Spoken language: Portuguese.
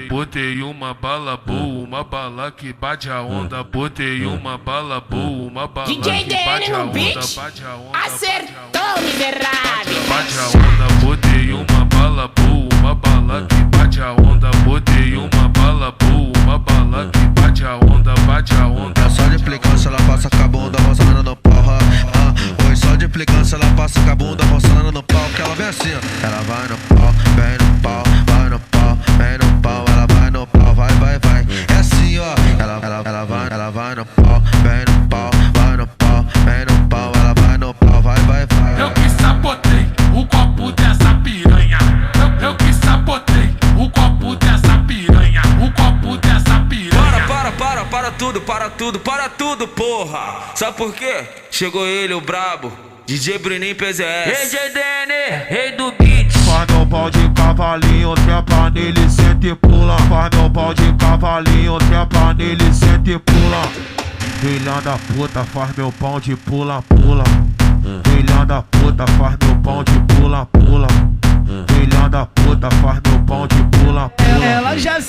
Botei uma bala boa, uma bala que bate a onda. Botei uma bala boa, uma bala DJ que bate DN a no onda. beat, Bate a onda, acertou, miserável. bate a onda. Botei uma bala boa, uma bala que bate a onda. Botei uma bala boa, uma bala que bate a onda. Bate a onda. É só de implicância, ela passa com a bunda roçando no pau. Oi, só de implicância, ela passa com a bunda roçando no pau. Que ela vem assim, ó. Ela vai no pau, vem no pau, vai no pau, vem no pau. Ela vai no pau, vai, vai, vai. É assim, ó. Ela vai no pau, vem no pau, vai no pau, vem no pau. Ela vai no pau, vai, vai, vai. Eu que sabotei o copo dessa piranha. Eu que sabotei o copo dessa piranha. O copo dessa piranha. Para tudo, porra! Sabe por quê? Chegou ele, o brabo, DJ Bruninho PZS. DJ DN, rei do beat. Faz meu pau de cavalinho, trepa nele, senta e pula. Faz meu pau de cavalinho, trepa nele, senta e pula. Filha da puta, faz meu pau de pula, pula. Filha da puta, faz meu pau de pula, pula. Filha da puta, faz meu pau de pula, pula. Ela já